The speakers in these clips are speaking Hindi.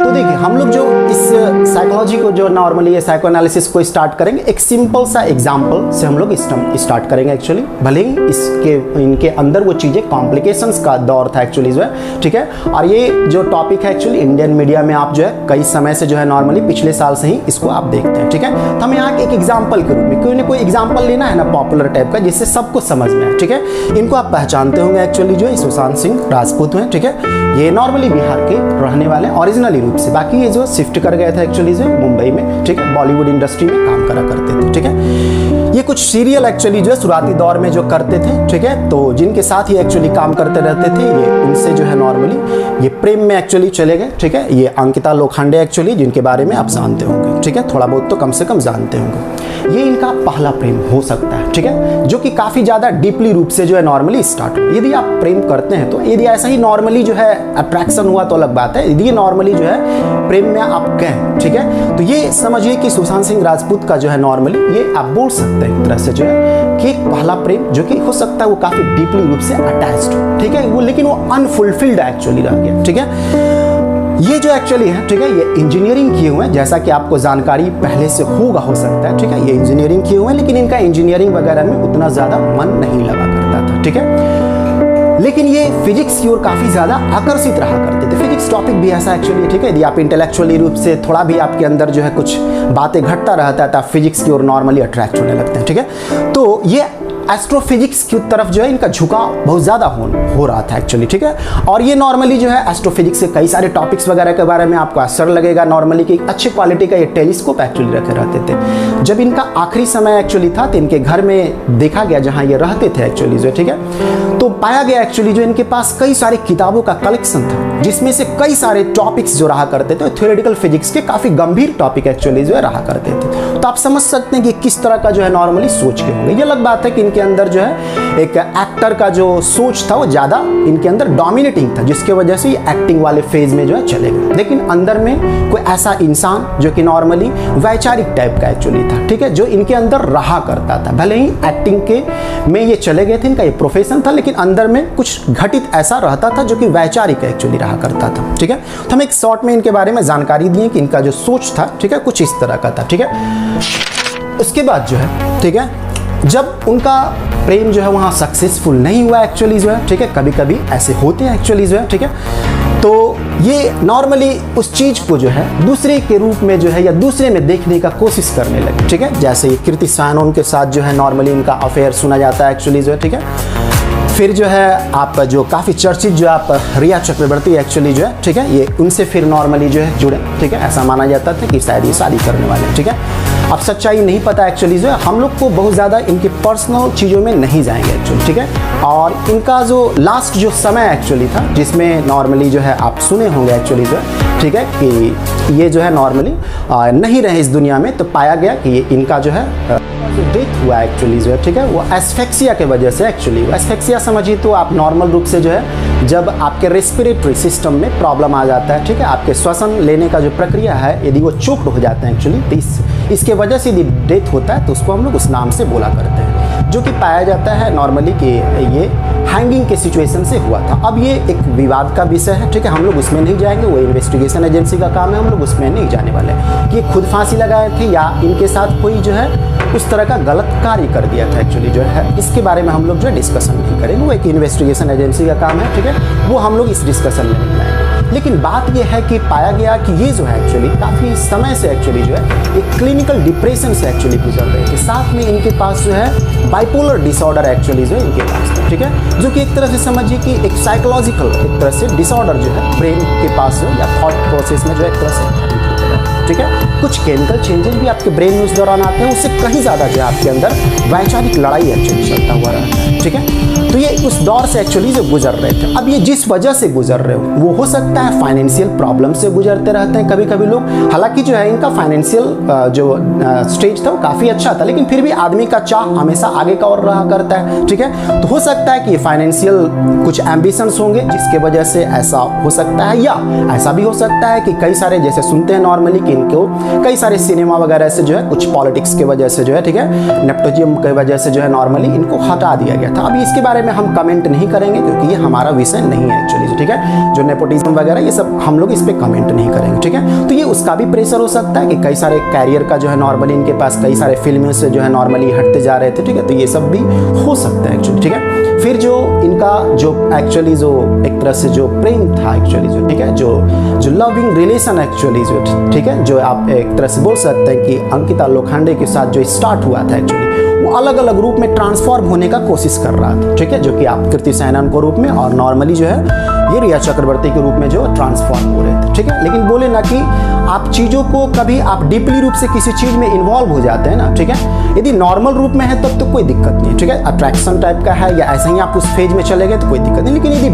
तो देखिए हम लोग जो इस साइकोलॉजी को जो नॉर्मली ये साइको एनालिसिस को स्टार्ट करेंगे एक सिंपल सा एग्जांपल से हम लोग स्टार्ट करेंगे एक्चुअली। भले ही इसके इनके अंदर वो चीज़ें कॉम्प्लिकेशंस का दौर था एक्चुअली जो है, ठीक है। और ये जो टॉपिक है एक्चुअली इंडियन मीडिया में आप जो है कई समय से जो है नॉर्मली पिछले साल से ही इसको आप देखते हैं, ठीक है। तो हम यहाँ एक एग्जाम्पल के रूप में कोई ना कोई एग्जाम्पल लेना है ना पॉपुलर टाइप का, जिससे सबको समझ में आए, ठीक है। इनको आप पहचानते होंगे एक्चुअली जो सुशांत सिंह राजपूत हैं, ठीक है। ये नॉर्मली बिहार के रहने वाले ओरिजिनली रूप से, बाकी ये जो शिफ्ट कर गए थे एक्चुअली जो मुंबई में, ठीक है, बॉलीवुड इंडस्ट्री में काम करा करते थे, ठीक है। ये कुछ सीरियल एक्चुअली जो है शुरुआती दौर में जो करते थे, ठीक है, तो जिनके साथ ये एक्चुअली काम करते रहते थे, ये उनसे जो है नॉर्मली ये प्रेम में एक्चुअली चले गए, ठीक है। ये अंकिता लोखंडे एक्चुअली जिनके बारे में आप जानते होंगे, ठीक है, थोड़ा बहुत तो कम से कम जानते होंगे। ये इनका पहला प्रेम हो सकता है, ठीक है, जो कि काफी ज्यादा डीपली रूप से जो है नॉर्मली स्टार्ट हो। यदि आप प्रेम करते हैं तो यदि ऐसा ही नॉर्मली जो है अट्रैक्शन हुआ तो अलग बात है, यदि ये नॉर्मली जो है प्रेम में आप गए, ठीक है, तो ये समझिए कि सुशांत सिंह राजपूत का जो है नॉर्मली ये आप बोल सकते हैं एक तरह से जो है कि एक पहला प्रेम जो कि हो सकता है वो काफी डीपली रूप से अटैच्ड, ठीक है, वो लेकिन वो अनफुलफिल्ड एक्चुअली रह गया, ठीक है। ये जो एक्चुअली है, ठीक है, ये इंजीनियरिंग किए हुए हैं, जैसा कि आपको जानकारी पहले से होगा हो सकता है, ठीक है। ये इंजीनियरिंग किए हुए हैं, लेकिन इनका इंजीनियरिंग वगैरह में उतना ज्यादा मन नहीं लगा करता था, ठीक है। लेकिन ये फिजिक्स की ओर काफी ज्यादा आकर्षित रहा करते थे। फिजिक्स टॉपिक भी ऐसा एक्चुअली, ठीक है, यदि आप इंटेलेक्चुअली रूप से थोड़ा भी आपके अंदर जो है कुछ बातें घटता रहता है तो आप फिजिक्स की ओर नॉर्मली अट्रैक्ट होने लगते हैं, ठीक है। तो ये एस्ट्रोफिजिक्स की तरफ जो है इनका झुकाव बहुत ज़्यादा हो रहा था एक्चुअली, ठीक है। और ये नॉर्मली जो है एस्ट्रोफिजिक्स से कई सारे टॉपिक्स वगैरह के बारे में आपको आश्चर्य लगेगा नॉर्मली कि अच्छी क्वालिटी का ये टेलीस्कोप एक्चुअली रखे रहते थे। जब इनका आखिरी समय एक्चुअली था तो इनके घर में देखा गया जहाँ ये रहते थे एक्चुअली जो, ठीक है, तो पाया गया एक्चुअली जो इनके पास कई सारी किताबों का कलेक्शन था, जिसमें से कई सारे टॉपिक्स जो रहा करते थे थ्योरेटिकल फिजिक्स के काफ़ी गंभीर टॉपिक एक्चुअली जो है रहा करते थे। तो आप समझ सकते हैं कि किस तरह का जो है नॉर्मली सोच के होंगे। ये अलग बात है कि इनके अंदर जो है एक एक्टर का जो सोच था वो ज़्यादा इनके अंदर डोमिनेटिंग था, जिसके वजह से ये एक्टिंग वाले फेज में जो है चले गए। लेकिन अंदर में कोई ऐसा इंसान जो कि नॉर्मली वैचारिक टाइप का एक्चुअली था, ठीक है, जो इनके अंदर रहा करता था। भले ही एक्टिंग के में ये चले गए थे, इनका ये प्रोफेशन था, लेकिन अंदर में कुछ घटित ऐसा रहता था जो कि वैचारिक एक्चुअली रहा करता था, ठीक है। तो हम एक शॉर्ट में इनके बारे में जानकारी दिए कि इनका जो सोच था, ठीक है, कुछ इस तरह का था, ठीक है। उसके बाद जो है, ठीक है, जब उनका प्रेम जो है वहाँ सक्सेसफुल नहीं हुआ एक्चुअली जो है, ठीक है, कभी कभी ऐसे होते हैं एक्चुअली जो है, ठीक है, तो ये नॉर्मली उस चीज़ को जो है दूसरे के रूप में जो है या दूसरे में देखने का कोशिश करने लगे, ठीक है। जैसे कृति सैनन के साथ जो है नॉर्मली इनका अफेयर सुना जाता है एक्चुअली जो है, ठीक है। फिर जो है आप जो काफ़ी चर्चित जो आप रिया चक्रवर्ती एक्चुअली जो है, ठीक है, ये उनसे फिर नॉर्मली जो है जुड़े, ठीक है। ऐसा माना जाता था कि शायद ये शादी करने वाले, ठीक है। अब सच्चाई नहीं पता एक्चुअली जो है, हम लोग को बहुत ज़्यादा इनके पर्सनल चीज़ों में नहीं जाएंगे एक्चुअली, ठीक है। और इनका जो लास्ट जो समय एक्चुअली था जिसमें नॉर्मली जो है आप सुने होंगे एक्चुअली जो है, ठीक है, कि ये जो है नॉर्मली नहीं रहे इस दुनिया में, तो पाया गया कि ये इनका जो है डेथ हुआ एक्चुअली जो है, ठीक है, वो एस्फेक्सिया के वजह से एक्चुअली। एस्फेक्सिया समझिए तो आप नॉर्मल रूप से जो है जब आपके रेस्पिरेटरी सिस्टम में प्रॉब्लम आ जाता है, ठीक है, आपके श्वसन लेने का जो प्रक्रिया है यदि वो चोक्ड हो जाते हैं एक्चुअली, तो इसके वजह से यदि डेथ होता है तो उसको हम लोग उस नाम से बोला करते हैं, जो कि पाया जाता है नॉर्मली कि ये हैंगिंग के सिचुएशन से हुआ था। अब ये एक विवाद का विषय है, ठीक है, हम लोग उसमें नहीं जाएंगे, वो इन्वेस्टिगेशन एजेंसी का काम है, हम लोग उसमें नहीं जाने वाले कि खुद फांसी लगाए थे या इनके साथ कोई जो है उस तरह का गलत कार्य कर दिया था एक्चुअली जो है, इसके बारे में हम लोग जो है डिस्कशन नहीं करेंगे, वो एक इन्वेस्टिगेशन एजेंसी का काम है, ठीक है, वो हम लोग इस डिस्कशन में नहीं लाएंगे। लेकिन बात यह है कि पाया गया कि ये जो है एक्चुअली काफ़ी समय से एक्चुअली जो है एक क्लिनिकल डिप्रेशन से एक्चुअली गुजर रहे थे। साथ में इनके पास जो है बाइपोलर डिसऑर्डर एक्चुअली जो है इनके पास था, ठीक है, जो कि एक तरह से समझिए कि एक साइकोलॉजिकल एक तरह से डिसऑर्डर जो है ब्रेन के पास जो या थॉट प्रोसेस में जो है एक तरह से, ठीक है, कुछ केमिकल चेंजेस भी आपके ब्रेन में उस दौरान आते हैं, उससे कहीं ज़्यादा जो है आपके अंदर वैचारिक लड़ाई एक्चुअली चलता हुआ रहता है, ठीक है। तो ये उस दौर से एक्चुअली जो गुजर रहे थे। अब ये जिस वजह से गुजर रहे हो वो हो सकता है फाइनेंशियल प्रॉब्लम से गुजरते रहते हैं कभी कभी लोग। हालांकि जो है इनका फाइनेंशियल जो स्टेज था वो काफ़ी अच्छा था, लेकिन फिर भी आदमी का चाह हमेशा आगे का और रहा करता है, ठीक है। तो हो सकता है कि फाइनेंशियल कुछ एम्बिशंस होंगे जिसके वजह से ऐसा हो सकता है, या ऐसा भी हो सकता है कि कई सारे जैसे सुनते हैं नॉर्मली कि इनको कई सारे सिनेमा वगैरह से जो है कुछ पॉलिटिक्स के वजह से जो है, ठीक है, नेपोटिज्म की वजह से जो है नॉर्मली इनको हटा दिया गया था। अभी इसके बारे में में हम कमेंट नहीं करेंगे क्योंकि ये हमारा विषय नहीं है एक्चुअली, ठीक है। जो नेपोटिज्म वगैरह ये सब हम लोग इस पर कमेंट नहीं करेंगे, ठीक है। तो ये उसका भी प्रेशर हो सकता है कि कई सारे कैरियर का जो है नॉर्मली इनके पास कई सारे फिल्मों से जो है नॉर्मली हटते जा रहे थे, ठीक है। तो ये सब भी हो सकता है एक्चुअली, ठीक है। फिर जो इनका जो एक्चुअली जो एक तरह से जो प्रेम था एक्चुअली जो, ठीक है, जो लविंग रिलेशन एक्चुअली जो, ठीक है, जो आप एक तरह से बोल सकते हैं कि अंकिता लोखंडे के साथ जो स्टार्ट हुआ था एक्चुअली, वो अलग अलग रूप में ट्रांसफॉर्म होने का कोशिश कर रहा था, ठीक है। जो कि आप कृति सैनन को रूप में और नॉर्मली जो है ये रिया चक्रवर्ती के रूप में जो ट्रांसफॉर्म हो रहे थे, ठीक है। लेकिन बोले ना कि आप चीज़ों को कभी आप डीपली रूप से किसी चीज़ में इन्वॉल्व हो जाते हैं ना, ठीक है। यदि नॉर्मल रूप में है तब तो कोई दिक्कत नहीं है, ठीक है। अट्रैक्शन टाइप का है या ऐसे ही आप उस फेज में चले गए तो कोई दिक्कत नहीं। लेकिन यदि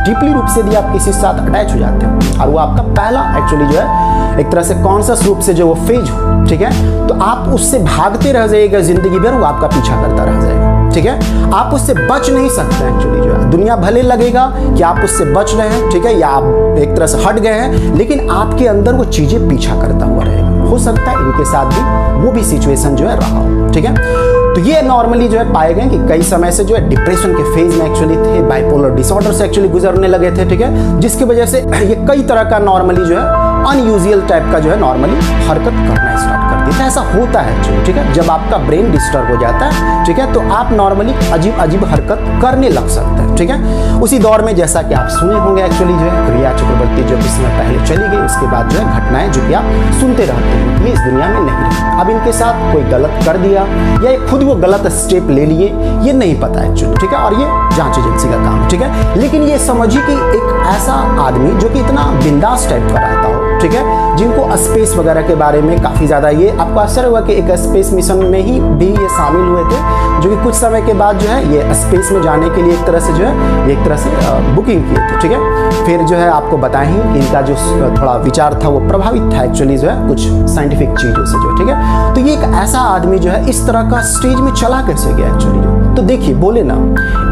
डीपली रूप से यदि आप किसी के साथ अटैच हो जाते हैं और वो आपका पहला एक्चुअली जो है एक तरह से कॉन्शियस रूप से जो वो फेज हो, ठीक है, तो आप उससे भागते रह जाइएगा जिंदगी भर, वो आपका पीछा करता रह जाएगा, ठीक है। आप उससे बच नहीं सकते एक्चुअली जो है। दुनिया भले लगेगा कि आप उससे बच रहे हैं, ठीक है, या आप एक तरह से हट गए हैं, लेकिन आपके अंदर वो चीजें पीछा करता हुआ रहेगा। हो सकता है इनके साथ भी वो भी सिचुएशन जो है रहा हो, ठीक है। तो ये नॉर्मली जो है पाए गए कि कई समय से जो है डिप्रेशन के फेज में एक्चुअली थे, बाइपोलर डिसऑर्डर से एक्चुअली गुजरने लगे थे, ठीक है, जिसकी वजह से ये कई तरह का नॉर्मली जो है अनयूजुअल टाइप का जो है नॉर्मली हरकत करना स्टार्ट कर देता है। ऐसा होता है एक्चुअली, ठीक है। जब आपका ब्रेन डिस्टर्ब हो जाता है, ठीक है, तो आप नॉर्मली अजीब अजीब हरकत करने लग सकते हैं, ठीक है। उसी दौर में जैसा कि आप सुने होंगे एक्चुअली जो है रिया चक्रवर्ती जो इसमें पहले चली गई, उसके बाद जो है घटनाएं जो कि आप सुनते रहते हैं, ये इस दुनिया में नहीं रही। अब इनके साथ कोई गलत कर दिया या खुद वो गलत स्टेप ले लिए, ये नहीं पता एक्चुअली, ठीक है। और ये जांच एजेंसी का काम है, ठीक है। लेकिन ये समझिए कि एक ऐसा आदमी जो कि इतना बिंदास टाइप का रहता हो, ठीक है, जिनको स्पेस वगैरह के बारे में काफ़ी ज़्यादा, ये आपको आश्चर्य हुआ कि एक स्पेस मिशन में ही भी ये शामिल हुए थे, जो कि कुछ समय के बाद जो है ये स्पेस में जाने के लिए एक तरह से जो है एक तरह से बुकिंग किए थे, ठीक है। फिर जो है आपको बताएं ही इनका जो थोड़ा विचार था वो प्रभावित था एक्चुअली जो है कुछ साइंटिफिक चीज़ों से जो, ठीक है। तो ये एक ऐसा आदमी जो है इस तरह का स्टेज में चला कैसे गया एक्चुअली जो। तो देखिए बोले ना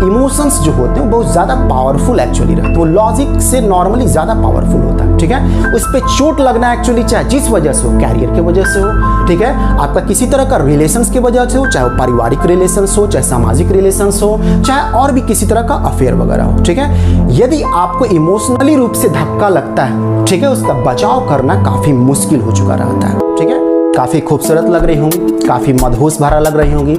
इमोशंस जो होते हैं बहुत ज़्यादा पावरफुल एक्चुअली रहते हैं, वो लॉजिक से नॉर्मली ज़्यादा पावरफुल होता है, ठीक है। उस पर चोट लगना एक्चुअली चाहे जिस वजह से हो, कैरियर की वजह से हो, ठीक है, आपका किसी तरह का रिलेशंस की वजह से हो, चाहे वो पारिवारिक रिलेशंस हो, चाहे सामाजिक रिलेशंस हो, चाहे और भी किसी तरह का अफेयर वगैरह हो, ठीक है। यदि आपको इमोशनली रूप से धक्का लगता है, ठीक है, उसका बचाव करना काफ़ी मुश्किल हो चुका रहता है, ठीक है। काफ़ी खूबसूरत लग रही होंगी, काफ़ी मदहोश भरा लग रही होंगी,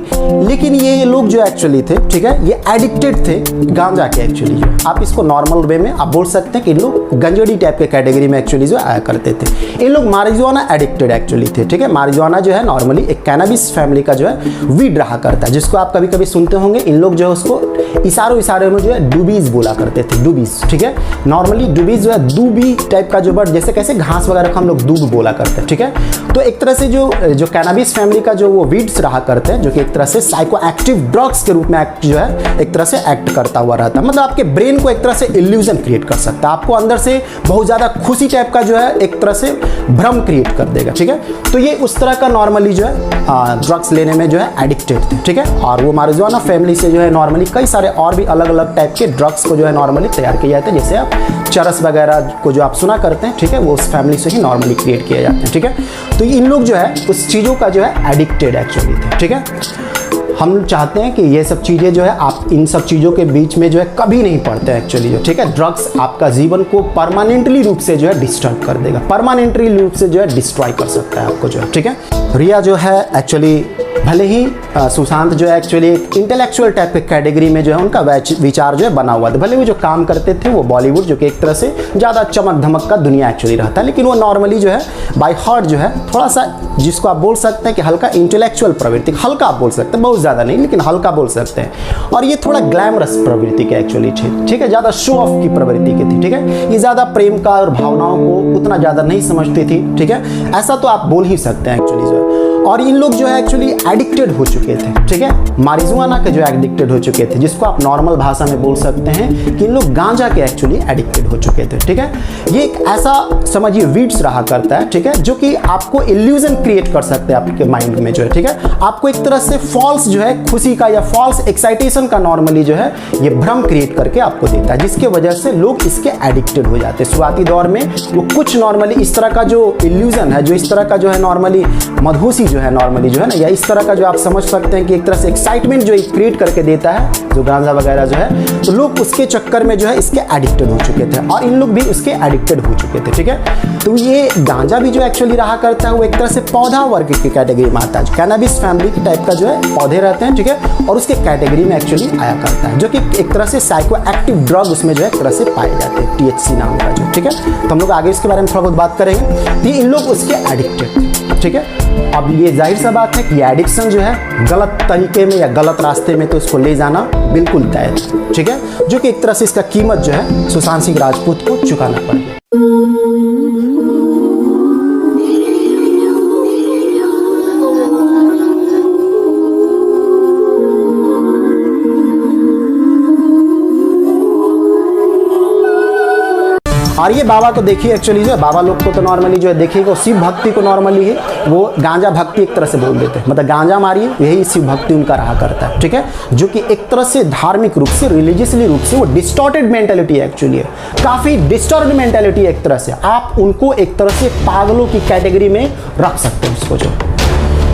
लेकिन ये लोग जो एक्चुअली थे, ठीक है, ये एडिक्टेड थे गांजा के एक्चुअली जो। आप इसको नॉर्मल वे में आप बोल सकते हैं कि इन लोग गंजेड़ी टाइप के कैटेगरी में एक्चुअली जो आया करते थे। इन लोग मारिजुआना एडिक्टेड एक्चुअली थे, ठीक है। मारिजुआना जो है नॉर्मली एक कैनाबिस फैमिली का जो है वीड रहा करता है, जिसको आप कभी कभी सुनते होंगे। इन लोग जो है उसको इशारे में जो है डूबीज बोला करते थे, डूबीज, ठीक है। नॉर्मली डूबीज जो है दूबी टाइप का जो वर्ड, जैसे कैसे घास वगैरह को हम लोग दूब बोला करते हैं, ठीक है। तो एक तरह से जो कैनाबिस फैमिली का जो वो वीड्स रहा करते हैं, जो कि एक तरह से साइको एक्टिव ड्रग्स के रूप में जो है एक तरह से एक्ट करता हुआ रहता है। मतलब आपके ब्रेन को एक तरह से इल्यूजन क्रिएट कर सकता है, आपको अंदर से बहुत ज़्यादा खुशी टाइप का जो है एक तरह से भ्रम क्रिएट कर देगा, ठीक है। तो ये उस तरह का नॉर्मली जो है ड्रग्स लेने में जो है एडिक्टेड थे, ठीक है। और वो मारिजुआना फैमिली से जो है नॉर्मली कई सारे और भी अलग अलग टाइप के ड्रग्स को जो है नॉर्मली तैयार किए जाते हैं, जैसे आप चरस वगैरह को जो आप सुना करते हैं, ठीक है, वो उस फैमिली से ही नॉर्मली क्रिएट किए जाते हैं, ठीक है। तो इन लोग जो है उस चीज़ों का जो है एडिक्टेड एक्चुअली थे, ठीक है। हम चाहते हैं कि ये सब चीज़ें जो है आप इन सब चीज़ों के बीच में जो है कभी नहीं पड़ते एक्चुअली जो, ठीक है। ड्रग्स आपका जीवन को परमानेंटली रूप से जो है डिस्टर्ब कर देगा, परमानेंटली रूप से जो है डिस्ट्रॉय कर सकता है आपको जो है, ठीक है। रिया जो है एक्चुअली भले ही सुशांत जो है एक्चुअली एक इंटेलेक्चुअल टाइप के कैटेगरी में जो है उनका विचार जो है बना हुआ था, भले वो जो काम करते थे वो बॉलीवुड जो कि एक तरह से ज़्यादा चमक धमक का दुनिया एक्चुअली रहता है, लेकिन वो नॉर्मली जो है बाय हार्ट जो है थोड़ा सा जिसको आप बोल सकते हैं कि हल्का इंटेलेक्चुअल प्रवृत्ति, हल्का आप बोल सकते हैं, बहुत ज़्यादा नहीं लेकिन हल्का बोल सकते हैं। और ये थोड़ा ग्लैमरस प्रवृत्ति के एक्चुअली थे, ठीक है, ज़्यादा शो ऑफ की प्रवृत्ति की थी, ठीक है। ये ज़्यादा प्रेम का और भावनाओं को उतना ज़्यादा नहीं समझती थी, ठीक है, ऐसा तो आप बोल ही सकते हैं एक्चुअली जो है। और इन लोग जो है एक्चुअली एडिक्टेड हो चुके थे, ठीक है, मारिजुआना के जो एडिक्टेड हो चुके थे, जिसको आप नॉर्मल भाषा में बोल सकते हैं कि इन लोग गांजा के एक्चुअली एडिक्टेड हो चुके थे, ठीक है। ये एक ऐसा समझिए वीड्स रहा करता है, ठीक है, जो कि आपको इल्यूजन क्रिएट कर सकते हैं आपके माइंड में जो है, ठीक है। आपको एक तरह से फॉल्स जो है खुशी का या फॉल्स एक्साइटेशन का नॉर्मली जो है ये भ्रम क्रिएट करके आपको देता है, जिसके वजह से लोग इसके एडिक्टेड हो जाते हैं। शुरुआती दौर में वो कुछ नॉर्मली इस तरह का जो इल्यूजन है, जो इस तरह का जो है नॉर्मली मदहोशी जो है नॉर्मली जो है ना, या इस तरह का जो आप समझ सकते हैं कि एक तरह से एक्साइटमेंट जो क्रिएट करके देता है जो गांजा वगैरह जो है, तो लोग उसके चक्कर में जो है इसके एडिक्टेड हो चुके थे और इन लोग भी उसके एडिक्टेड हो चुके थे। ठीक है, तो ये गांजा भी जो एक्चुअली रहा करता है वो एक तरह से पौधा वर्ग की कैटेगरी में आता है। कैनाबिस फैमिली की टाइप का जो है पौधे रहते हैं। ठीक है, और उसके कैटेगरी में एक्चुअली आया करता है, जो कि एक तरह से साइको एक्टिव ड्रग उसमें जो है एक तरह से पाए जाते हैं, THC नाम का जो। ठीक है, तो हम लोग आगे इसके बारे में थोड़ा बहुत बात करेंगे। तो इन लोग उसके एडिक्टेड। ठीक है, अब ये जाहिर सा बात है कि एडिक्शन जो है गलत तरीके में या गलत रास्ते में तो इसको ले जाना बिल्कुल तय है। ठीक है, जो कि एक तरह से इसका कीमत जो है सुशांत सिंह राजपूत को चुकाना पड़ेगा। और ये बाबा तो देखिए एक्चुअली जो है बाबा लोग को तो नॉर्मली जो है देखिएगा शिव भक्ति को नॉर्मली है वो गांजा भक्ति एक तरह से बोल देते हैं, मतलब गांजा मारिए यही शिव भक्ति उनका रहा करता है। ठीक है, जो कि एक तरह से धार्मिक रूप से रिलीजियसली रूप से वो डिस्टॉर्टेड मेंटालिटी एक्चुअली है, काफी डिस्टॉर्टेड मेंटालिटी एक तरह से। आप उनको एक तरह से पागलों की कैटेगरी में रख सकते हैं। उसको जो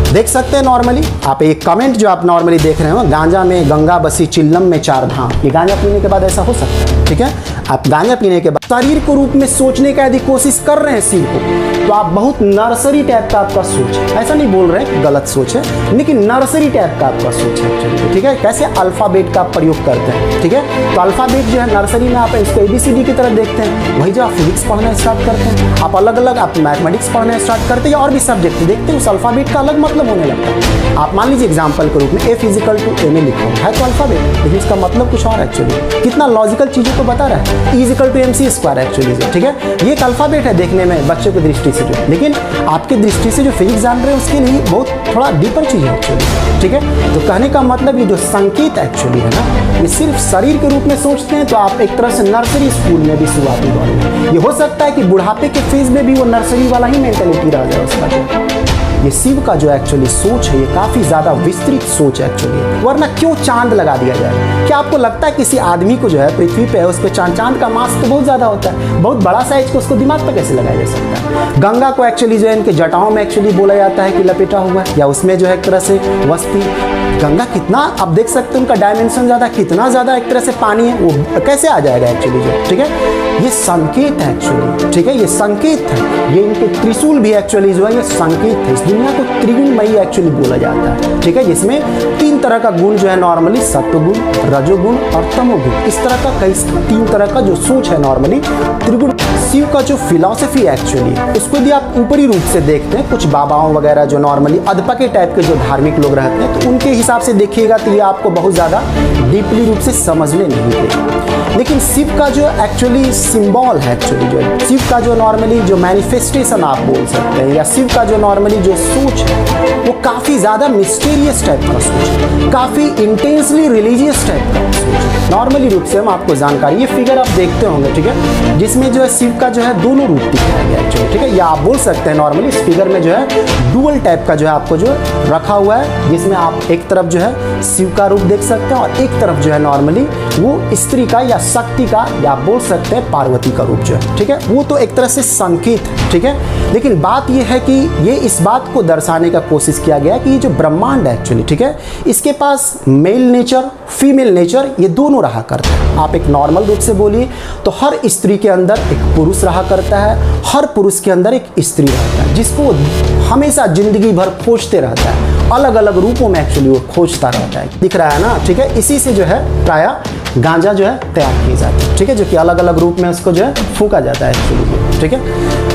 देख सकते हैं नॉर्मली आप एक कमेंट जो आप नॉर्मली देख रहे हो, गांजा में गंगा बसी चिल्लम में चार धाम, ये गांजा पीने के बाद ऐसा हो सकता है। ठीक है, आप गांजा पीने के बाद शरीर को रूप में सोचने का यदि कोशिश कर रहे हैं शिव को, तो आप बहुत नर्सरी टाइप का आपका सोच है, ऐसा नहीं बोल रहे हैं गलत सोच है, लेकिन नर्सरी टाइप का आपका सोच है एक्चुअली। ठीक है, कैसे अल्फाबेट का प्रयोग करते हैं। ठीक है, तो अल्फाबेट जो है नर्सरी में आप इसको ABCD की तरह देखते हैं, वही जो आप फिजिक्स पढ़ना स्टार्ट करते हैं, आप अलग अलग आप मैथमेटिक्स पढ़ना स्टार्ट करते हैं या और भी सब्जेक्ट देखते हैं, उस अल्फाबेट का अलग मतलब होने लगता है। आप मान लीजिए एग्जाम्पल के रूप में F = MA लिखो है तो अल्फाबेट, लेकिन इसका मतलब कुछ और एक्चुअली, कितना लॉजिकल चीजों को बता रहा है। E = MC² actually. ठीक है, ये एक अल्फाबेट है देखने में बच्चों की दृष्टि से जो, लेकिन आपकी दृष्टि से जो फिजिक्स जान रहे हैं उसके लिए बहुत थोड़ा डीपर चीज है एक्चुअली। ठीक है, तो कहने का मतलब ये जो संकेत एक्चुअली है ना, ये सिर्फ शरीर के रूप में सोचते हैं तो आप एक तरह से नर्सरी स्कूल में भी शुरुआती दौर में, ये हो सकता है कि बुढ़ापे के फेज में भी वो नर्सरी वाला ही मेंटेलिटी रह जाए उसका जो। ये शिव का जो एक्चुअली सोच है ये काफी ज्यादा विस्तृत सोच है एक्चुअली। वरना क्यों चांद लगा दिया जाए? क्या आपको लगता है किसी आदमी को जो है पृथ्वी पे है उस पे चांद का मास तो बहुत ज्यादा होता है, बहुत बड़ा साइज को उसको दिमाग पे कैसे लगाया जा सकता है? गंगा को एक्चुअली जो है इनके जटाओं में एक्चुअली बोला जाता है कि लपेटा हुआ है, या उसमें जो है एक तरह से वस्ती गंगा कितना आप देख सकते हैं उनका डायमेंशन ज्यादा, कितना ज्यादा एक तरह से पानी है, वो कैसे आ जाएगा एक्चुअली जो। ठीक है, ये संकेत है एक्चुअली। ठीक है, ये संकेत है, ये इनके त्रिशूल भी एक्चुअली जो है ये संकेत है। इस दुनिया को त्रिगुणमयी एक्चुअली बोला जाता है। ठीक है, जिसमें 3 तरह का गुण जो है नॉर्मली, सत्वगुण, रजोगुण और तमोगुण, इस तरह का कई 3 तरह का जो सोच है नॉर्मली त्रिगुण। शिव का जो फिलॉसफी एक्चुअली उसको यदि आप ऊपरी रूप से देखते हैं, कुछ बाबाओं वगैरह जो नॉर्मली अधपके टाइप के जो धार्मिक लोग रहते हैं तो उनके हिसाब से देखिएगा तो ये आपको बहुत ज्यादा डीपली रूप से समझने नहीं देगा। लेकिन शिव का जो एक्चुअली सिंबल है एक्चुअली जो शिव का जो नॉर्मली जो मैनिफेस्टेशन आप बोल सकते हैं, या शिव का जो नॉर्मली जो सोच है वो काफी ज्यादा मिस्टीरियस टाइप का सोच है, काफी इंटेंसली रिलीजियस टाइप का सोच है। नॉर्मली रूप से हम आपको जानकारी, ये फिगर आप देखते होंगे। ठीक है, जिसमें जो है शिव का जो है दोनों रूप दिखाया गया एक्चुअली। ठीक है, या आप बोल सकते हैं नॉर्मली इस फिगर में जो है डुअल टाइप का जो है आपको जो रखा हुआ है, जिसमें आप एक तरफ जो है शिव का रूप देख सकते हैं और एक तरफ जो है नॉर्मली वो स्त्री का या शक्ति का, या आप बोल सकते हैं पार्वती का रूप जो है। ठीक है, वो तो एक तरह से संकेत है। ठीक है, लेकिन बात ये है कि ये इस बात को दर्शाने का कोशिश किया गया कि ये जो ब्रह्मांड है एक्चुअली, ठीक है, इसके पास मेल नेचर, फीमेल नेचर ये दोनों रहा करता है। आप एक नॉर्मल रूप से बोलिए तो हर स्त्री के अंदर एक पुरुष रहा करता है, हर पुरुष के अंदर एक स्त्री रहता है, जिसको हमेशा जिंदगी भर खोजते रहता है, अलग अलग रूपों में एक्चुअली वो खोजता रहता है। दिख रहा है ना? ठीक है, इसी से जो है प्रायः गांजा जो है तैयार किया जाता है। ठीक है, जो कि अलग अलग रूप में उसको जो है फूका जाता है एक्चुअली। ठीक है,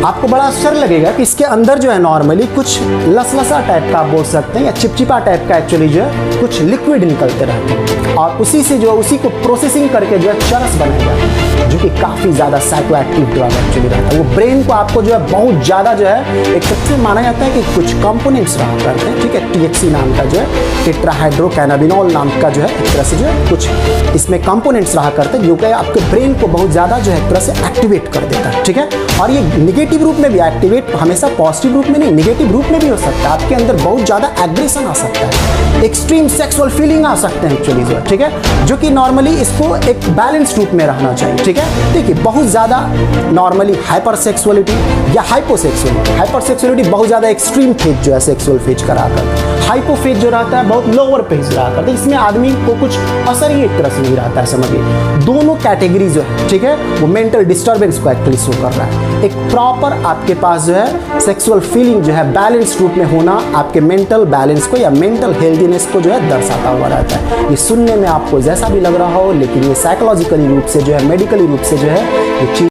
आपको बड़ा आश्चर्य लगेगा कि इसके अंदर जो है नॉर्मली कुछ लसलसा टाइप का आप बोल सकते हैं, या चिपचिपा टाइप का एक्चुअली जो है कुछ लिक्विड निकलते रहते हैं, और उसी से जो उसी को प्रोसेसिंग करके जो है चरस बनाया जाता है, जो कि काफ़ी ज़्यादा साइकोएक्टिव ड्रग एक्चुअली रहता है। वो ब्रेन को आपको जो है बहुत ज़्यादा जो है एक सबसे माना जाता है कि कुछ कंपोनेंट्स रहा करते हैं। ठीक है, THC नाम का जो है टेट्राहाइड्रोकैनाबिनॉल नाम का जो है एक तरह से जो है कुछ इसमें कंपोनेंट्स रहा करते हैं, जो कि आपके ब्रेन को बहुत ज़्यादा जो है एक तरह से एक्टिवेट कर देता है। ठीक है, और ये निगेटिव नेगेटिव रूप में भी एक्टिवेट, हमेशा पॉजिटिव रूप में नहीं, नेगेटिव रूप में भी हो सकता है। आपके अंदर बहुत ज़्यादा एग्रेशन आ सकता है, एक्सट्रीम सेक्सुअल फीलिंग आ सकते हैं एक्चुअली जो, ठीक है, जो कि नॉर्मली इसको एक बैलेंस रूप में रहना चाहिए, ठीक है। देखिए बहुत ज़्यादा नॉर्मली हाइपर सेक्सुअलिटी या हाइपोसेक्सुअलिटी, हाइपर सेक्सुअलिटी बहुत ज़्यादा एक्सट्रीम फेज जो है सेक्सुअल फेज कराकर, हाइपो फेज जो रहता है बहुत लोअर फेज रहता है, तो इसमें आदमी को कुछ असर ही एक तरह से नहीं रहता है, समझिए। दोनों कैटेगरी जो है, ठीक है, वो मेंटल डिस्टर्बेंस को एक्चुअली शो कर रहा है। एक प्रॉपर आपके पास जो है सेक्सुअल फीलिंग जो है बैलेंस रूप में होना आपके मेंटल बैलेंस को या मेंटल हेल्दीनेस को जो है दर्शाता हुआ रहता है। ये सुनने में आपको जैसा भी लग रहा हो, लेकिन ये साइकोलॉजिकली रूप से जो है, मेडिकली रूप से जो है ये चीज